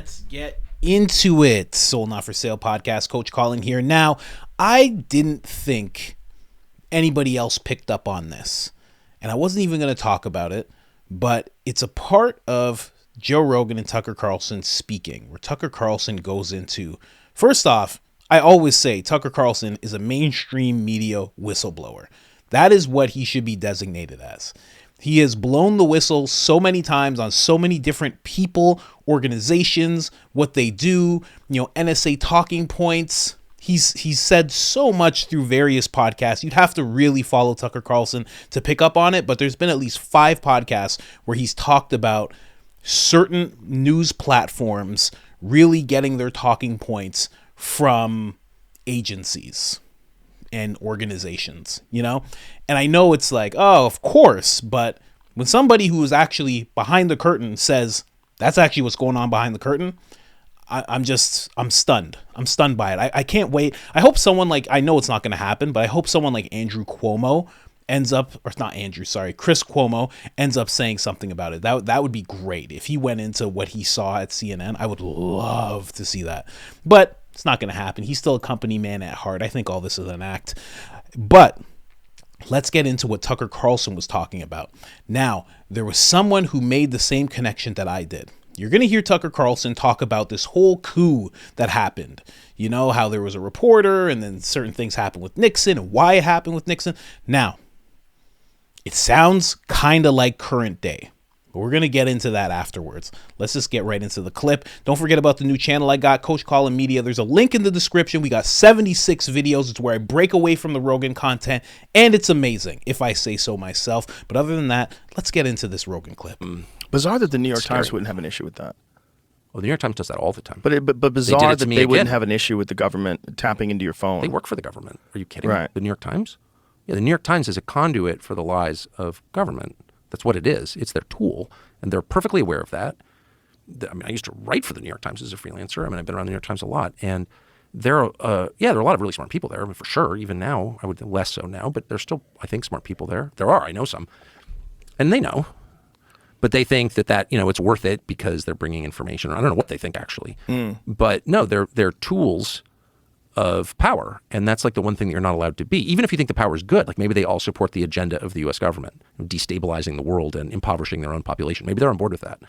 Let's get into it. Soul Not For Sale podcast. Coach COLIN here. Now, I didn't think anybody else picked up on this, and I wasn't even going to talk about it, but it's a part of Joe Rogan and Tucker Carlson speaking, where Tucker Carlson goes into, first off, I always say Tucker Carlson is a mainstream media whistleblower. That is what he should be designated as. He has blown the whistle so many times on so many different people, organizations, what they do, NSA talking points. He's said so much through various podcasts. You'd have to really follow Tucker Carlson to pick up on it, but there's been at least 5 podcasts where he's talked about certain news platforms really getting their talking points from agencies and organizations, and I know it's like, oh, of course, but when somebody who is actually behind the curtain says that's actually what's going on behind the curtain, I'm stunned. I'm stunned by it. I can't wait. I hope someone I know it's not going to happen, but I hope someone like Chris Cuomo ends up saying something about it. That would be great. If he went into what he saw at CNN, I would love to see that, but it's not going to happen. He's still a company man at heart. I think all this is an act. But let's get into what Tucker Carlson was talking about. Now, there was someone who made the same connection that I did. You're going to hear Tucker Carlson talk about this whole coup that happened. How there was a reporter and then certain things happened with Nixon and why it happened with Nixon. Now, it sounds kind of like current day. But we're going to get into that afterwards. Let's just get right into the clip. Don't forget about the new channel I got, Coach COLIN Media. There's a link in the description. We got 76 videos. It's where I break away from the Rogan content, and it's amazing, if I say so myself. But other than that, let's get into this Rogan clip. Bizarre that the New York Times wouldn't have an issue with that. Well, the New York Times does that all the time. But bizarre that they wouldn't have an issue with the government tapping into your phone. They work for the government. Are you kidding? Right. The New York Times? Yeah, the New York Times is a conduit for the lies of government. That's what it is. It's their tool, and they're perfectly aware of that. I used to write for the New York Times as a freelancer. I've been around the New York Times a lot, and there are a lot of really smart people there. For sure, even now, I would less so now, but there's still, I think, smart people there. There are, I know some, and they know, but they think that it's worth it because they're bringing information. Or I don't know what they think actually, but no, they're tools of power. And that's the one thing that you're not allowed to be. Even if you think the power is good, maybe they all support the agenda of the U.S. government, destabilizing the world and impoverishing their own population. Maybe they're on board with that.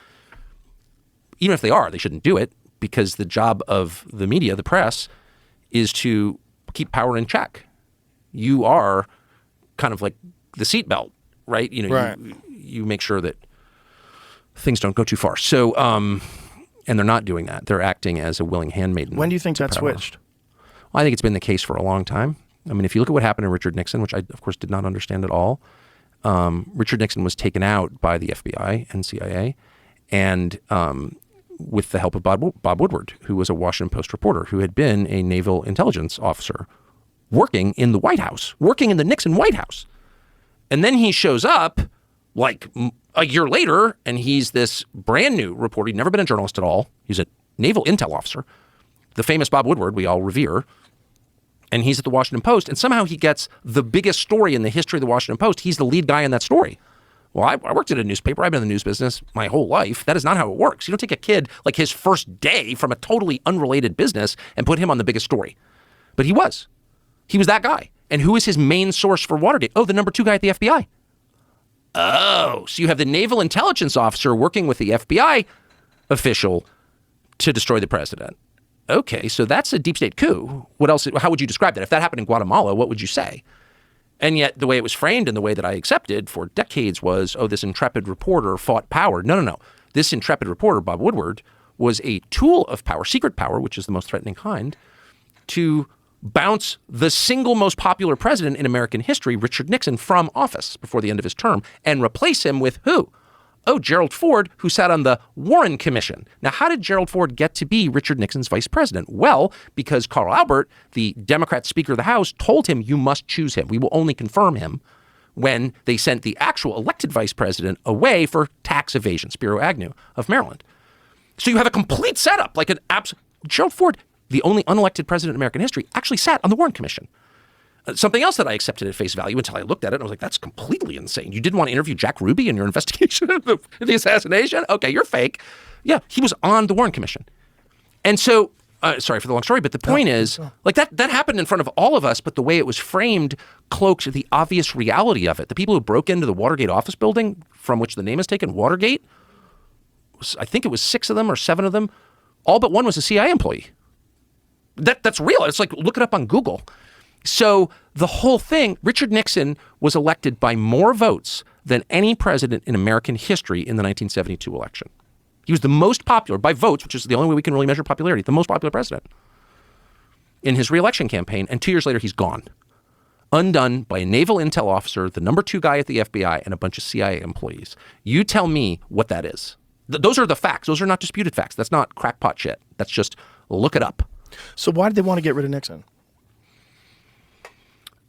Even if they are, they shouldn't do it, because the job of the media, the press, is to keep power in check. You are kind of like the seatbelt, right? Right. You make sure that things don't go too far. So, and they're not doing that. They're acting as a willing handmaiden. When do you think that switched? Well, I think it's been the case for a long time. If you look at what happened to Richard Nixon, which I, of course, did not understand at all, Richard Nixon was taken out by the FBI and CIA, and with the help of Bob Woodward, who was a Washington Post reporter who had been a naval intelligence officer working in the White House, working in the Nixon White House. And then he shows up a year later, and he's this brand new reporter. He'd never been a journalist at all. He's a naval intel officer. The famous Bob Woodward, we all revere. And he's at the Washington Post, and somehow he gets the biggest story in the history of the Washington Post. He's the lead guy in that story. Well, I worked at a newspaper. I've been in the news business my whole life. That is not how it works. You don't take a kid his first day from a totally unrelated business and put him on the biggest story. But he was. He was that guy. And who is his main source for Watergate? Oh, the number 2 guy at the FBI. Oh, so you have the naval intelligence officer working with the FBI official to destroy the president. Okay, so that's a deep state coup. What else? How would you describe that? If that happened in Guatemala, what would you say? And yet the way it was framed and the way that I accepted for decades was, oh, this intrepid reporter fought power. No. This intrepid reporter, Bob Woodward, was a tool of power, secret power, which is the most threatening kind, to bounce the single most popular president in American history, Richard Nixon, from office before the end of his term and replace him with who? Oh, Gerald Ford, who sat on the Warren Commission. Now, how did Gerald Ford get to be Richard Nixon's vice president? Well, because Carl Albert, the Democrat Speaker of the House, told him, you must choose him. We will only confirm him when they sent the actual elected vice president away for tax evasion, Spiro Agnew of Maryland. So you have a complete setup, Gerald Ford, the only unelected president in American history, actually sat on the Warren Commission. Something else that I accepted at face value until I looked at it and I was like, that's completely insane. You didn't want to interview Jack Ruby in your investigation of the assassination? Okay, you're fake. Yeah, he was on the Warren Commission. And so, sorry for the long story, but the point is, like that happened in front of all of us, but the way it was framed cloaked the obvious reality of it. The people who broke into the Watergate office building, from which the name is taken, Watergate, I think it was 6 of them or 7 of them, all but one was a CIA employee. That's real. It's like, look it up on Google. So the whole thing, Richard Nixon was elected by more votes than any president in American history in the 1972 election. He was the most popular by votes, which is the only way we can really measure popularity, the most popular president in his re-election campaign. And 2 years later, he's gone, undone by a naval intel officer, the number 2 guy at the FBI, and a bunch of CIA employees. You tell me what that is. Those are the facts. Those are not disputed facts. That's not crackpot shit. That's just look it up. So why did they want to get rid of Nixon?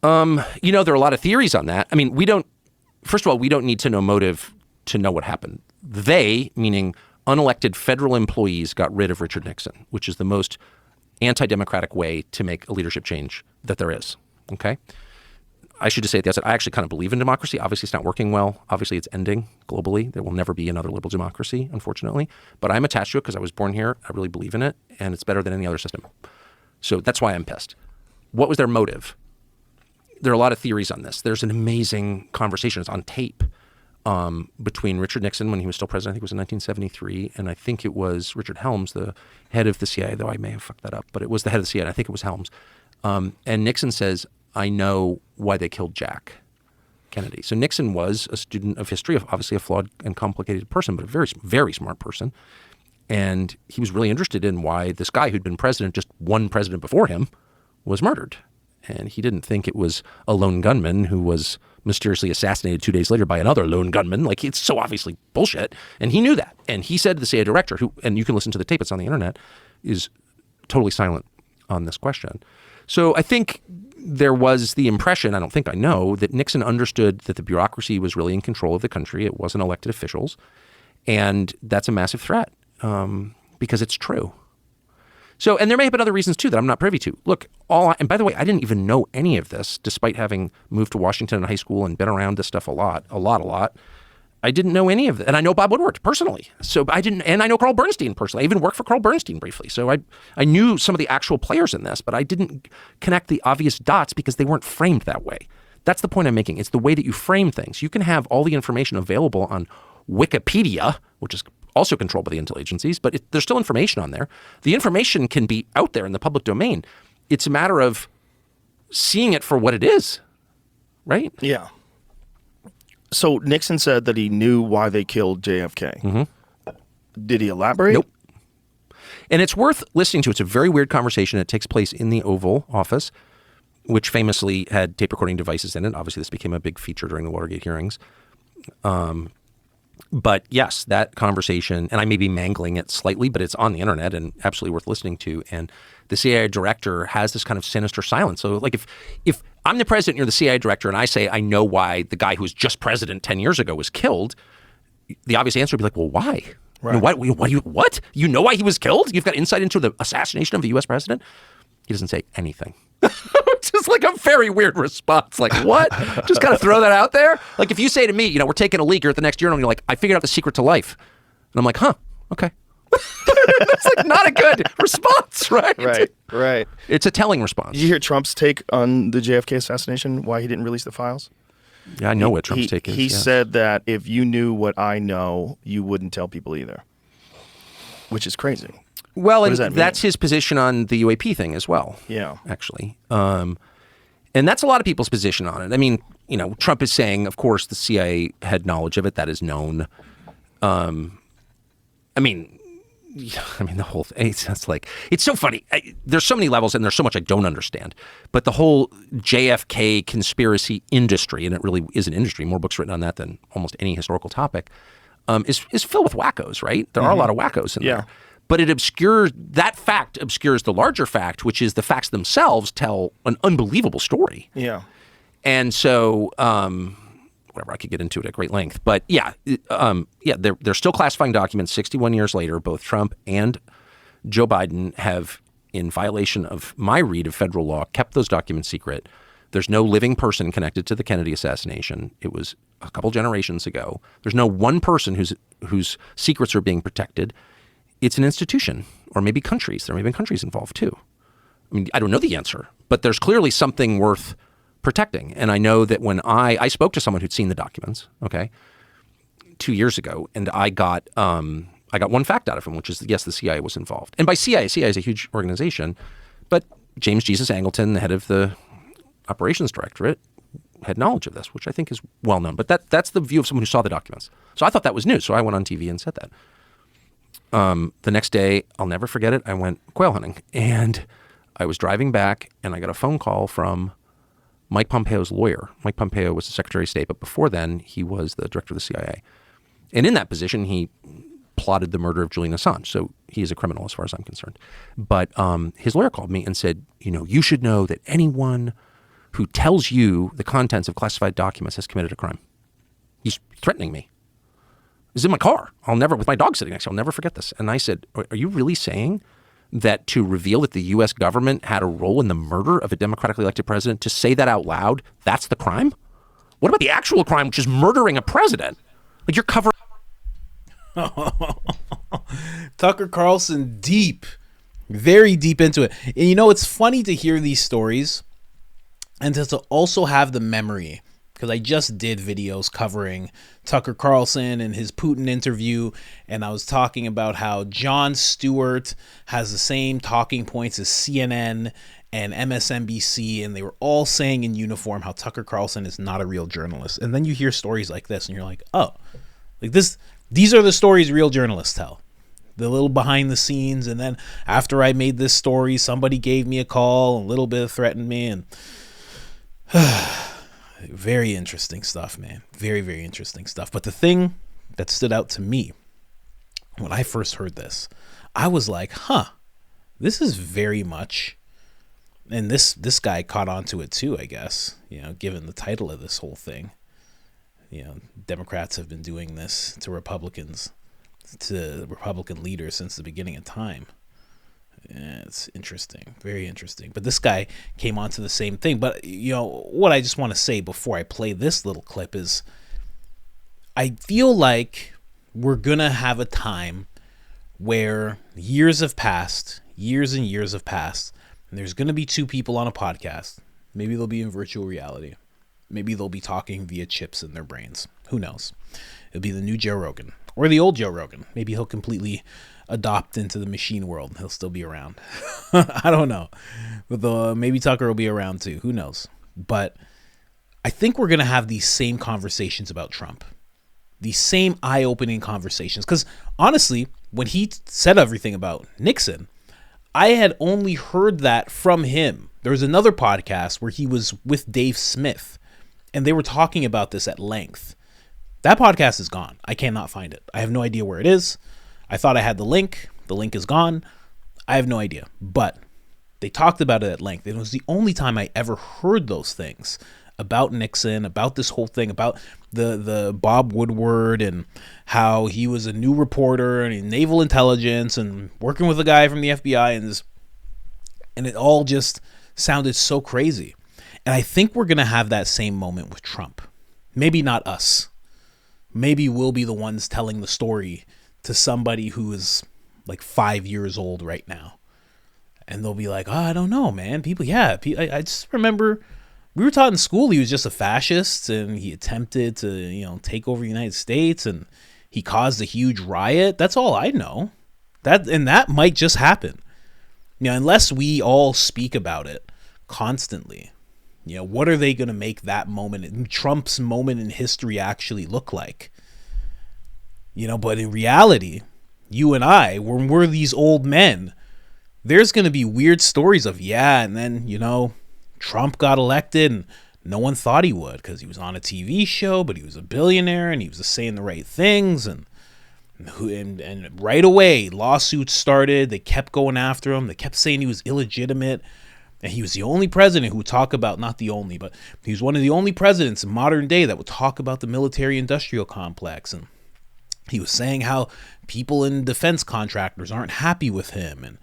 There are a lot of theories on that. I mean, first of all, we don't need to know motive to know what happened. They, meaning unelected federal employees, got rid of Richard Nixon, which is the most anti-democratic way to make a leadership change that there is. Okay? I should just say at the outset, I actually kind of believe in democracy. Obviously, it's not working well. Obviously, it's ending globally. There will never be another liberal democracy, unfortunately. But I'm attached to it because I was born here. I really believe in it, and it's better than any other system. So that's why I'm pissed. What was their motive? There are a lot of theories on this. There's an amazing conversation. It's on tape between Richard Nixon when he was still president. I think it was in 1973. And I think it was Richard Helms, the head of the CIA, though I may have fucked that up. But it was the head of the CIA. I think it was Helms. And Nixon says, I know why they killed Jack Kennedy. So Nixon was a student of history, obviously a flawed and complicated person, but a very, very smart person. And he was really interested in why this guy who'd been president, just one president before him, was murdered. And he didn't think it was a lone gunman who was mysteriously assassinated 2 days later by another lone gunman. Like, it's so obviously bullshit. And he knew that. And he said to the CIA director, who, and you can listen to the tape, it's on the internet, is totally silent on this question. So I think there was the impression, I know, that Nixon understood that the bureaucracy was really in control of the country. It wasn't elected officials. And that's a massive threat because it's true. So, and there may have been other reasons too that I'm not privy to. Look, and by the way, I didn't even know any of this, despite having moved to Washington in high school and been around this stuff a lot. I didn't know any of it. And I know Bob Woodward personally. So and I know Carl Bernstein personally. I even worked for Carl Bernstein briefly. So I knew some of the actual players in this, but I didn't connect the obvious dots because they weren't framed that way. That's the point I'm making. It's the way that you frame things. You can have all the information available on Wikipedia, which is also controlled by the intel agencies, but there's still information on there. The information can be out there in the public domain. It's a matter of seeing it for what it is, right? Yeah. So Nixon said that he knew why they killed JFK. Mm-hmm. Did he elaborate? Nope. And it's worth listening to. It's a very weird conversation. It takes place in the Oval Office, which famously had tape recording devices in it. Obviously, this became a big feature during the Watergate hearings. But yes, that conversation, and I may be mangling it slightly, but it's on the internet and absolutely worth listening to. And the CIA director has this kind of sinister silence. So like if I'm the president and you're the CIA director and I say, I know why the guy who was just president 10 years ago was killed, the obvious answer would be like, well, why? Right. What? You know why he was killed? You've got insight into the assassination of the U.S. president? He doesn't say anything. Just like a very weird response. Like, what? Just kind of throw that out there? Like, if you say to me, we're taking a leak, you're at the next urinal, and you're like, I figured out the secret to life. And I'm like, huh, okay. That's like not a good response, right? Right. It's a telling response. Did you hear Trump's take on the JFK assassination, why he didn't release the files? Yeah, I know what Trump's take is. He said that if you knew what I know, you wouldn't tell people either, which is crazy. Well, and that's his position on the UAP thing as well. Yeah. Actually. And that's a lot of people's position on it. I mean, Trump is saying, of course, the CIA had knowledge of it. That is known. I mean, the whole thing, it's so funny. There's so many levels and there's so much I don't understand. But the whole JFK conspiracy industry, and it really is an industry, more books written on that than almost any historical topic, is filled with wackos, right? There are a lot of wackos in there. But that fact obscures the larger fact, which is the facts themselves tell an unbelievable story. Yeah. And so, whatever, I could get into it at great length. But they're still classifying documents 61 years later. Both Trump and Joe Biden have, in violation of my read of federal law, kept those documents secret. There's no living person connected to the Kennedy assassination. It was a couple generations ago. There's no one person whose secrets are being protected. it's an institution, or maybe countries. There may have been countries involved too. I mean, I don't know the answer, but there's clearly something worth protecting. And I know that when I spoke to someone who'd seen the documents, 2 years ago, and I got one fact out of him, which is, yes, the CIA was involved. And by CIA is a huge organization, but James Jesus Angleton, the head of the operations directorate, had knowledge of this, which I think is well known. But that's the view of someone who saw the documents. So I thought that was news. So I went on TV and said that. The next day, I'll never forget it, I went quail hunting. And I was driving back, and I got a phone call from Mike Pompeo's lawyer. Mike Pompeo was the Secretary of State, but before then, he was the director of the CIA. And in that position, he plotted the murder of Julian Assange. So he is a criminal as far as I'm concerned. But his lawyer called me and said, you should know that anyone who tells you the contents of classified documents has committed a crime. He's threatening me. He's in my car. With my dog sitting next to me, I'll never forget this. And I said, are you really saying that to reveal that the U.S. government had a role in the murder of a democratically elected president, to say that out loud, that's the crime? What about the actual crime, which is murdering a president? Like, you're covering. Tucker Carlson, very deep into it. And it's funny to hear these stories and to also have the memory, because I just did videos covering Tucker Carlson and his Putin interview, and I was talking about how Jon Stewart has the same talking points as CNN and MSNBC, and they were all saying in uniform how Tucker Carlson is not a real journalist. And then you hear stories like this, and you're like, oh, like this. These are the stories real journalists tell. The little behind the scenes, and then after I made this story, somebody gave me a call, a little bit threatened me, and very interesting stuff, man. Very, very interesting stuff. But the thing that stood out to me when I first heard this, I was like, this is very much, and this guy caught on to it too, I guess, given the title of this whole thing. Democrats have been doing this to Republicans, to Republican leaders since the beginning of time. Yeah, it's interesting, very interesting. But this guy came on to the same thing. But, what I just want to say before I play this little clip is I feel like we're going to have a time where years and years have passed, and there's going to be two people on a podcast. Maybe they'll be in virtual reality. Maybe they'll be talking via chips in their brains. Who knows? It'll be the new Joe Rogan or the old Joe Rogan. Maybe he'll completely adopt into the machine world. He'll still be around. I don't know. But maybe Tucker will be around too. Who knows? But I think we're going to have these same conversations about Trump. These same eye-opening conversations. Because honestly, when he said everything about Nixon, I had only heard that from him. There was another podcast where he was with Dave Smith, and they were talking about this at length. That podcast is gone. I cannot find it. I have no idea where it is. I thought I had the link. The link is gone. I have no idea. But they talked about it at length. It was the only time I ever heard those things about Nixon, about this whole thing, about the Bob Woodward and how he was a new reporter and in naval intelligence and working with a guy from the FBI, and it all just sounded so crazy. And I think we're going to have that same moment with Trump. Maybe not us. Maybe we'll be the ones telling the story to somebody who is like 5 years old right now. And they'll be like, I don't know, man. I just remember we were taught in school he was just a fascist and he attempted to, take over the United States and he caused a huge riot. That's all I know. That might just happen. Unless we all speak about it constantly. What are they going to make that moment, Trump's moment in history, actually look like? But in reality, you and I, when we're these old men, there's going to be weird stories of, and then, Trump got elected and no one thought he would because he was on a TV show, but he was a billionaire and he was saying the right things. And right away, lawsuits started. They kept going after him. They kept saying he was illegitimate. And he was the only president who would talk about, not the only, but he was one of the only presidents in modern day that would talk about the military-industrial complex. And he was saying how people in defense contractors aren't happy with him.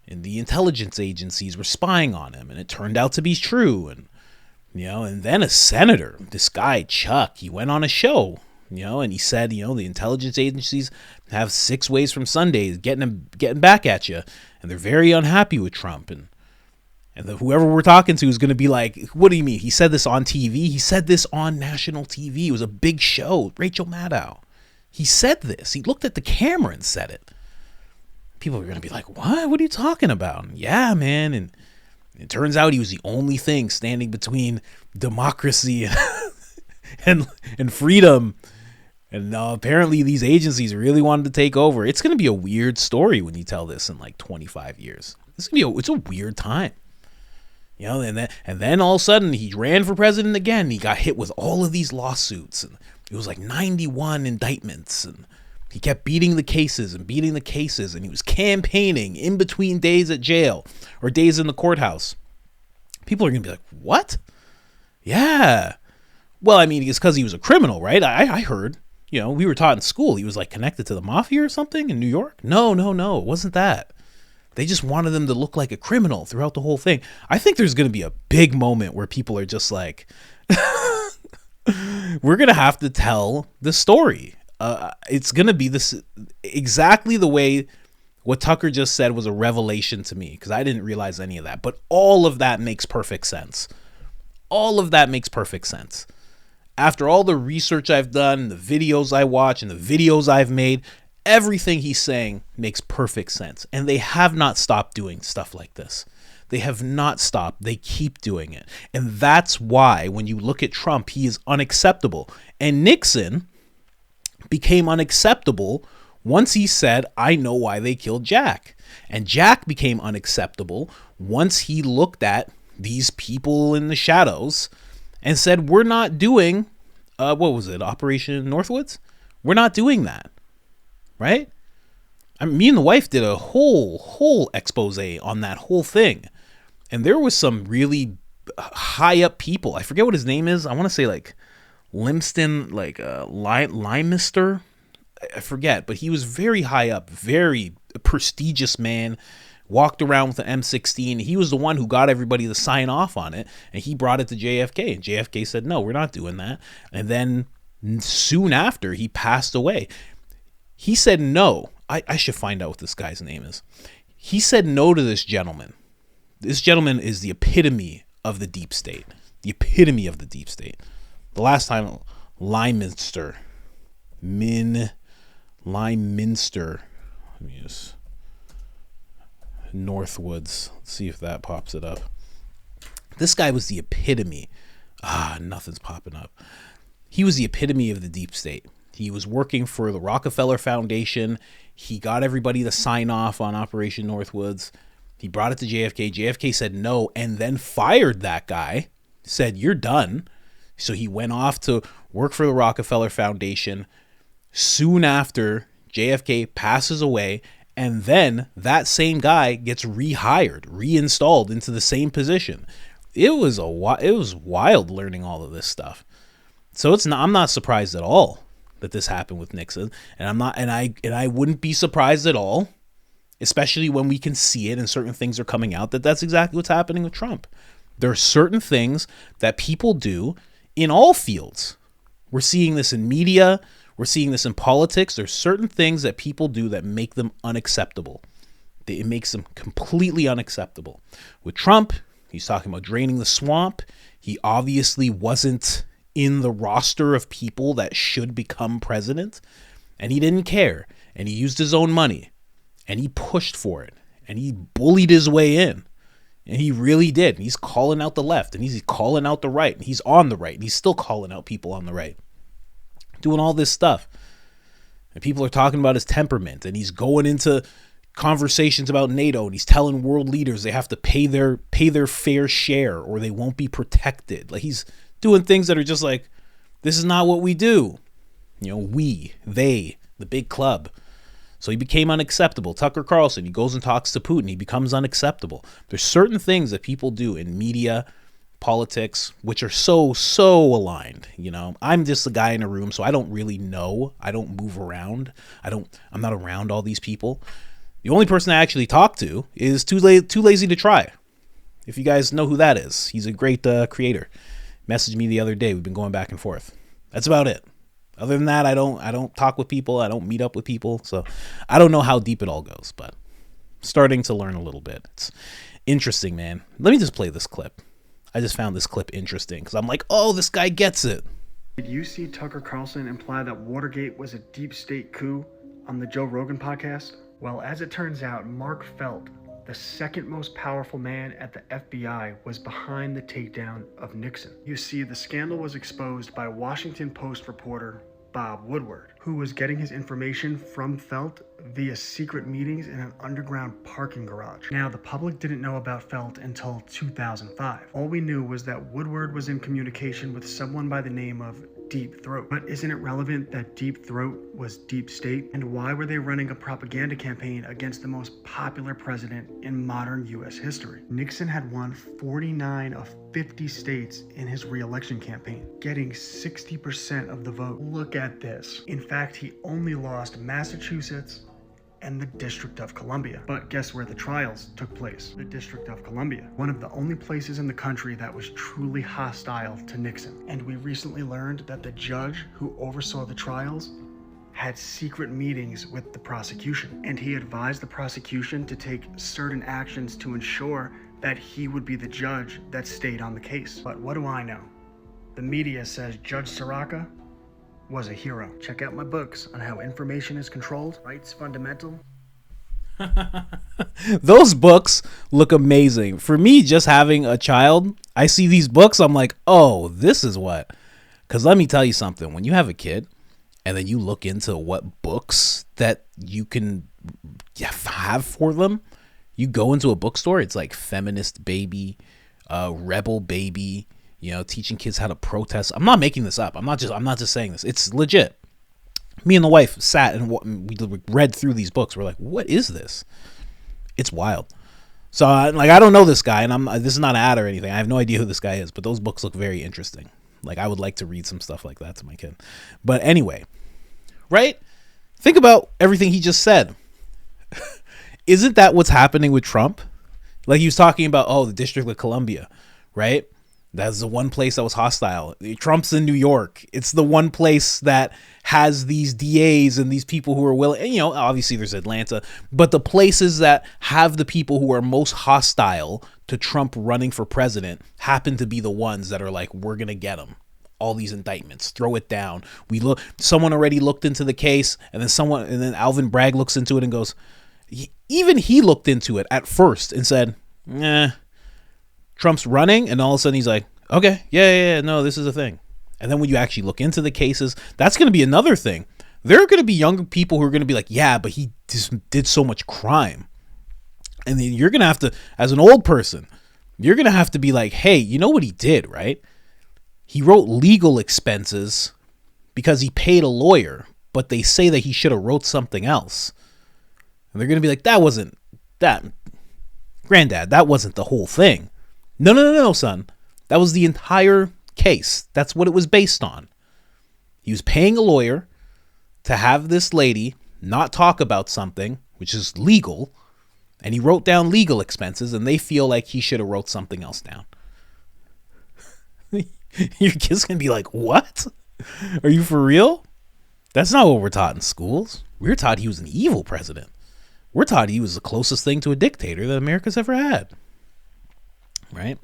And the intelligence agencies were spying on him. And it turned out to be true. And, and then a senator, this guy, Chuck, he went on a show and he said, the intelligence agencies have 6 ways from Sunday getting back at you, and they're very unhappy with Trump, and whoever we're talking to is going to be like, what do you mean? He said this on TV. He said this on national TV. It was a big show. Rachel Maddow. He said this. He looked at the camera and said it. People are going to be like, what? What are you talking about? And yeah, man. And it turns out he was the only thing standing between democracy and freedom. And apparently these agencies really wanted to take over. It's going to be a weird story when you tell this in like 25 years. It's a weird time. And then all of a sudden he ran for president again. He got hit with all of these lawsuits, and it was like 91 indictments, and he kept beating the cases, and he was campaigning in between days at jail or days in the courthouse. People are going to be like, what? Yeah. Well, I mean, it's because he was a criminal, right? I heard, we were taught in school he was like connected to the mafia or something in New York. No, it wasn't that. They just wanted them to look like a criminal throughout the whole thing. I think there's going to be a big moment where people are just like, we're going to have to tell the story. It's going to be this exactly the way what Tucker just said was a revelation to me, because I didn't realize any of that. But all of that makes perfect sense. All of that makes perfect sense. After all the research I've done, the videos I watch, and the videos I've made, everything he's saying makes perfect sense. And they have not stopped doing stuff like this. They have not stopped. They keep doing it. And that's why when you look at Trump, he is unacceptable. And Nixon became unacceptable once he said, I know why they killed Jack. And Jack became unacceptable once he looked at these people in the shadows and said, we're not doing, Operation Northwoods? We're not doing that. Right? Me and the wife did a whole expose on that whole thing. And there was some really high up people. I forget what his name is. I want to say like Limston, like Limester. I forget, but he was very high up, very prestigious man. Walked around with an M16. He was the one who got everybody to sign off on it. And he brought it to JFK. And JFK said, no, we're not doing that. And then soon after, he passed away. He said no. I should find out what this guy's name is. He said no to this gentleman. This gentleman is the epitome of the deep state. The epitome of the deep state. The last time, Lyminster. Lyminster. Let me just... Northwoods. Let's see if that pops it up. This guy was the epitome. Nothing's popping up. He was the epitome of the deep state. He was working for the Rockefeller Foundation. He got everybody to sign off on Operation Northwoods. He brought it to JFK. JFK said no and then fired that guy. Said, you're done. So he went off to work for the Rockefeller Foundation. Soon after, JFK passes away, and then that same guy gets rehired, reinstalled into the same position. It was wild learning all of this stuff. So I'm not surprised at all that this happened with Nixon, and I wouldn't be surprised at all, especially when we can see it and certain things are coming out, that's exactly what's happening with Trump. There are certain things that people do in all fields. We're seeing this in media. We're seeing this in politics. There's certain things that people do that make them unacceptable. It makes them completely unacceptable. With Trump, he's talking about draining the swamp. He obviously wasn't in the roster of people that should become president, and he didn't care, and he used his own money, and he pushed for it, and he bullied his way in, and he really did. And he's calling out the left, and he's calling out the right, and he's on the right, and he's still calling out people on the right, doing all this stuff. And people are talking about his temperament, and he's going into conversations about NATO, and he's telling world leaders they have to pay their fair share or they won't be protected. Like, he's doing things that are just like, this is not what we do. They, the big club. So he became unacceptable. Tucker Carlson, he goes and talks to Putin. He becomes unacceptable. There's certain things that people do in media, politics, which are so aligned. I'm just a guy in a room, so I don't really know. I don't move around. I'm not around all these people. The only person I actually talk to is Too Lazy to Try. If you guys know who that is, he's a great creator. Messaged me the other day. We've been going back and forth. That's about it. Other than that, I don't talk with people. I don't meet up with people. So I don't know how deep it all goes, but starting to learn a little bit. It's interesting, man. Let me just play this clip. I just found this clip interesting because I'm like, oh, this guy gets it. Did you see Tucker Carlson imply that Watergate was a deep state coup on the Joe Rogan podcast? Well, as it turns out, Mark Felt, the second most powerful man at the FBI, was behind the takedown of Nixon. You see, the scandal was exposed by Washington Post reporter Bob Woodward, who was getting his information from Felt via secret meetings in an underground parking garage. Now, the public didn't know about Felt until 2005. All we knew was that Woodward was in communication with someone by the name of Deep Throat. But isn't it relevant that Deep Throat was deep state? And why were they running a propaganda campaign against the most popular president in modern US history? Nixon had won 49 of 50 states in his re-election campaign, getting 60% of the vote. Look at this. In fact, he only lost Massachusetts and the District of Columbia. But guess where the trials took place? The District of Columbia, one of the only places in the country that was truly hostile to Nixon. And we recently learned that the judge who oversaw the trials had secret meetings with the prosecution, and he advised the prosecution to take certain actions to ensure that he would be the judge that stayed on the case. But what do I know? The media says Judge Sirica was a hero. Check out my books on how information is controlled, rights fundamental. Those books look amazing. For me, just having a child, I see these books, I'm like, oh, this is what. Because let me tell you something. When you have a kid and then you look into what books that you can have for them, you go into a bookstore, it's like Feminist Baby, Rebel Baby, teaching kids how to protest. I'm not making this up. I'm not just saying this. It's legit. Me and the wife sat and we read through these books. We're like, what is this? It's wild. So I don't know this guy, and this is not an ad or anything. I have no idea who this guy is, but those books look very interesting. Like, I would like to read some stuff like that to my kid. But anyway, right? Think about everything he just said. Isn't that what's happening with Trump? Like, he was talking about, the District of Columbia, right? That's the one place that was hostile. Trump's in New York. It's the one place that has these DAs and these people who are willing. And, obviously there's Atlanta, but the places that have the people who are most hostile to Trump running for president happen to be the ones that are like, we're going to get him. All these indictments, throw it down. Someone already looked into the case, and then Alvin Bragg looks into it and goes, even he looked into it at first and said, Trump's running, and all of a sudden he's like, okay, yeah, no, this is a thing. And then when you actually look into the cases, that's going to be another thing. There are going to be younger people who are going to be like, yeah, but he just did so much crime. And then you're going to have to, as an old person, you're going to have to be like, hey, you know what he did, right? He wrote legal expenses because he paid a lawyer, but they say that he should have wrote something else. And they're going to be like, Granddad, that wasn't the whole thing. No, son. That was the entire case. That's what it was based on. He was paying a lawyer to have this lady not talk about something, which is legal, and he wrote down legal expenses, and they feel like he should have wrote something else down. Your kid's going to be like, what? Are you for real? That's not what we're taught in schools. We're taught he was an evil president. We're taught he was the closest thing to a dictator that America's ever had. Right?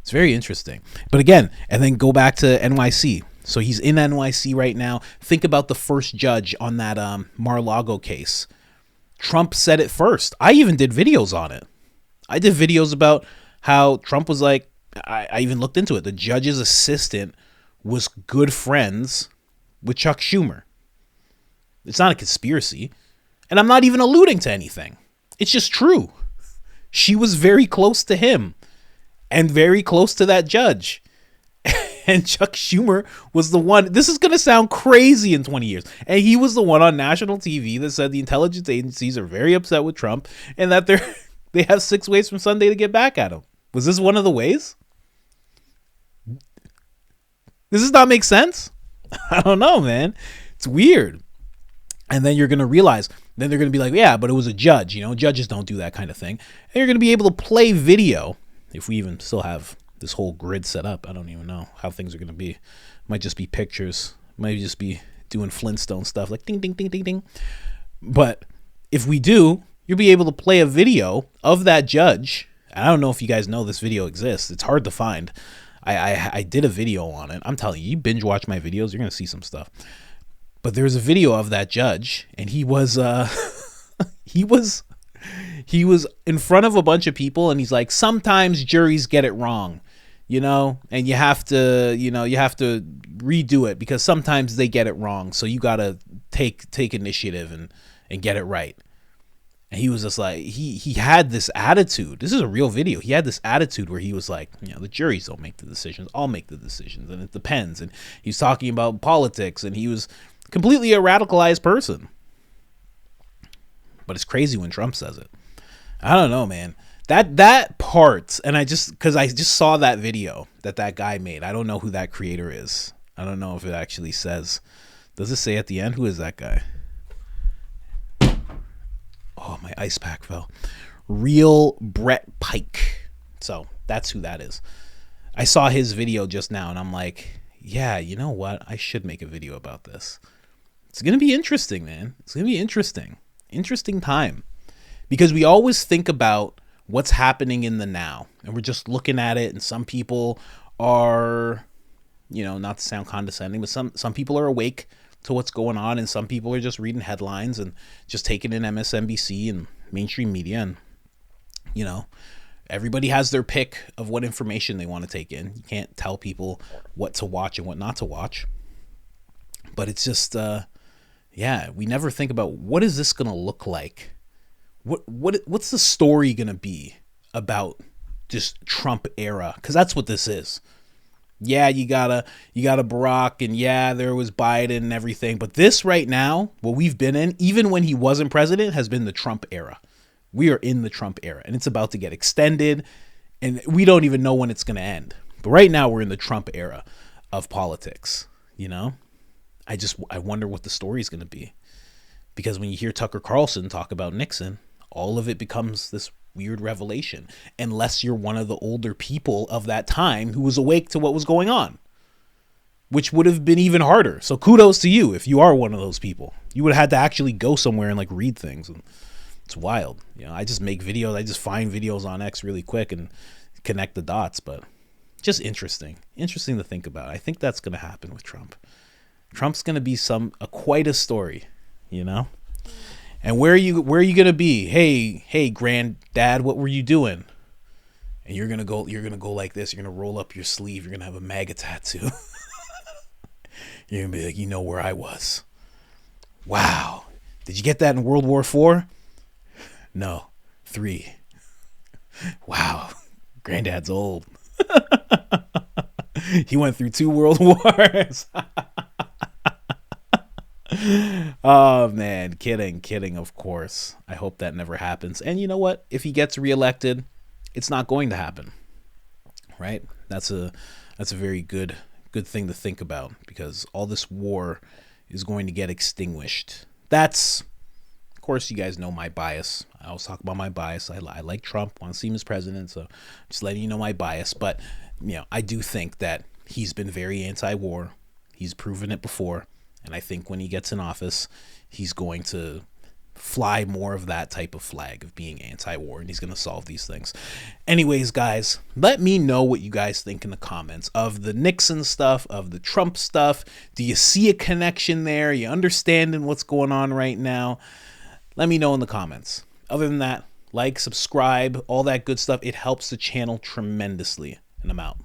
It's very interesting. But again, and then go back to NYC. So he's in NYC right now. Think about the first judge on that Mar-a-Lago case. Trump said it first. I even did videos on it. I did videos about how Trump was like, I even looked into it. The judge's assistant was good friends with Chuck Schumer. It's not a conspiracy. And I'm not even alluding to anything. It's just true. She was very close to him and very close to that judge. And Chuck Schumer was the one. This is going to sound crazy in 20 years. And he was the one on national TV that said the intelligence agencies are very upset with Trump and that they have 6 ways from Sunday to get back at him. Was this one of the ways? Does this not make sense? I don't know, man. It's weird. And then you're going to realize, then they're going to be like, yeah, but it was a judge. Judges don't do that kind of thing. And you're going to be able to play video, if we even still have this whole grid set up. I don't even know how things are going to be. Might just be pictures. Might just be doing Flintstone stuff like ding, ding, ding, ding, ding. But if we do, you'll be able to play a video of that judge. I don't know if you guys know this video exists. It's hard to find. I did a video on it. I'm telling you, you binge watch my videos, you're going to see some stuff. But there's a video of that judge, and he was he was in front of a bunch of people, and he's like, sometimes juries get it wrong, you know, and you have to redo it because sometimes they get it wrong. So you got to take initiative and get it right. And he was just like, he had this attitude. This is a real video. He had this attitude where he was like, the juries don't make the decisions. I'll make the decisions, and it depends. And he's talking about politics, and he was completely a radicalized person. But it's crazy when Trump says it. I don't know, man. That part, and because I just saw that video that guy made. I don't know who that creator is. I don't know if it actually says. Does it say at the end? Who is that guy? Oh, my ice pack fell. Real Brett Pike. So that's who that is. I saw his video just now, and I'm like, yeah, you know what? I should make a video about this. It's going to be interesting, man. It's going to be interesting. Interesting time. Because we always think about what's happening in the now, and we're just looking at it, and some people are, not to sound condescending, but some people are awake to what's going on, and some people are just reading headlines and just taking in MSNBC and mainstream media, and everybody has their pick of what information they want to take in. You can't tell people what to watch and what not to watch, but it's just we never think about what is this gonna look like. What's the story gonna be about this Trump era? Because that's what this is. Yeah, you got a Barack, and yeah, there was Biden and everything. But this right now, what we've been in, even when he wasn't president, has been the Trump era. We are in the Trump era, and it's about to get extended, and we don't even know when it's going to end. But right now, we're in the Trump era of politics, I wonder what the story is going to be. Because when you hear Tucker Carlson talk about Nixon, all of it becomes this weird revelation, unless you're one of the older people of that time who was awake to what was going on, which would have been even harder. So kudos to you if you are one of those people. You would have had to actually go somewhere and read things, and it's wild. I just make videos. I just find videos on X really quick and connect the dots, but just interesting to think about. I think that's going to happen with Trump. Trump's going to be quite a story, And where are you going to be? Hey, granddad, what were you doing? And you're going to go like this. You're going to roll up your sleeve. You're going to have a MAGA tattoo. You're going to be like, you know where I was. Wow. Did you get that in World War IV? No, 3. Wow. Granddad's old. He went through 2 world wars. Oh man, kidding, of course. I hope that never happens. And you know what? If he gets reelected, it's not going to happen. Right? That's a very good thing to think about, because all this war is going to get extinguished. That's, of course, you guys know my bias. I always talk about my bias. I like Trump, want to see him as president, so just letting you know my bias. But I do think that he's been very anti-war. He's proven it before. And I think when he gets in office, he's going to fly more of that type of flag of being anti-war, and he's going to solve these things. Anyways, guys, let me know what you guys think in the comments of the Nixon stuff, of the Trump stuff. Do you see a connection there? Are you understanding what's going on right now? Let me know in the comments. Other than that, like, subscribe, all that good stuff. It helps the channel tremendously, and I'm out.